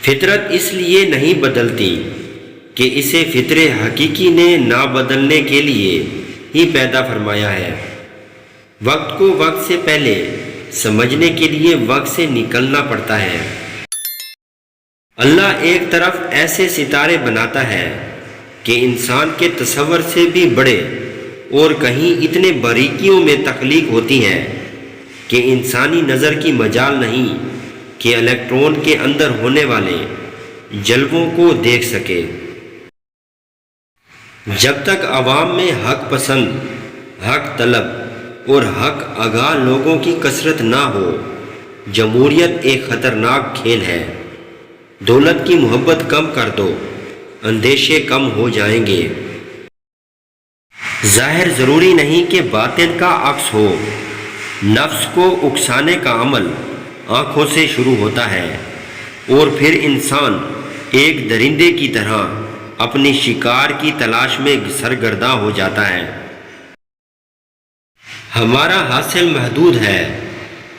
فطرت اس لیے نہیں بدلتی کہ اسے فطر حقیقی نے نہ بدلنے کے لیے ہی پیدا فرمایا ہے۔ وقت کو وقت سے پہلے سمجھنے کے لیے وقت سے نکلنا پڑتا ہے۔ اللہ ایک طرف ایسے ستارے بناتا ہے کہ انسان کے تصور سے بھی بڑے، اور کہیں اتنے باریکیوں میں تخلیق ہوتی ہیں کہ انسانی نظر کی مجال نہیں کہ الیکٹرون کے اندر ہونے والے جلووں کو دیکھ سکے۔ جب تک عوام میں حق پسند، حق طلب اور حق آگاہ لوگوں کی کثرت نہ ہو، جمہوریت ایک خطرناک کھیل ہے۔ دولت کی محبت کم کر دو، اندیشے کم ہو جائیں گے۔ ظاہر ضروری نہیں کہ باطن کا عکس ہو۔ نفس کو اکسانے کا عمل آنکھوں سے شروع ہوتا ہے، اور پھر انسان ایک درندے کی طرح اپنی شکار کی تلاش میں سرگرداں ہو جاتا ہے۔ ہمارا حاصل محدود ہے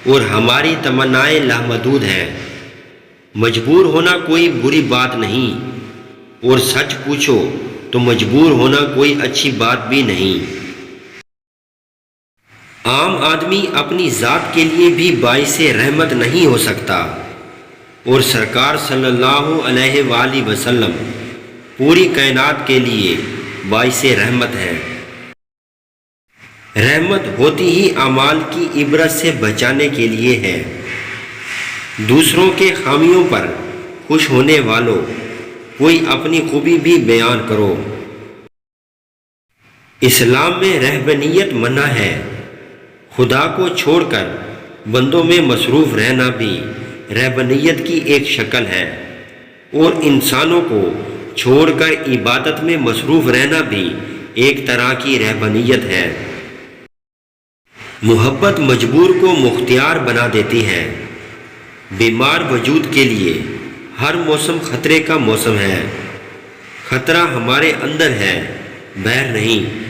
اور ہماری تمنائیں لامحدود ہیں۔ مجبور ہونا کوئی بری بات نہیں، اور سچ پوچھو تو مجبور ہونا کوئی اچھی بات بھی نہیں۔ عام آدمی اپنی ذات کے لیے بھی باعث رحمت نہیں ہو سکتا، اور سرکار صلی اللہ علیہ وآلہ وسلم پوری کائنات کے لیے باعث رحمت ہے۔ رحمت ہوتی ہی اعمال کی عبرت سے بچانے کے لیے ہے۔ دوسروں کے خامیوں پر خوش ہونے والوں، کوئی اپنی خوبی بھی بیان کرو۔ اسلام میں رہبانیت منع ہے۔ خدا کو چھوڑ کر بندوں میں مصروف رہنا بھی رہبانیت کی ایک شکل ہے، اور انسانوں کو چھوڑ کر عبادت میں مصروف رہنا بھی ایک طرح کی رہبانیت ہے۔ محبت مجبور کو مختار بنا دیتی ہے۔ بیمار وجود کے لیے ہر موسم خطرے کا موسم ہے۔ خطرہ ہمارے اندر ہے، باہر نہیں۔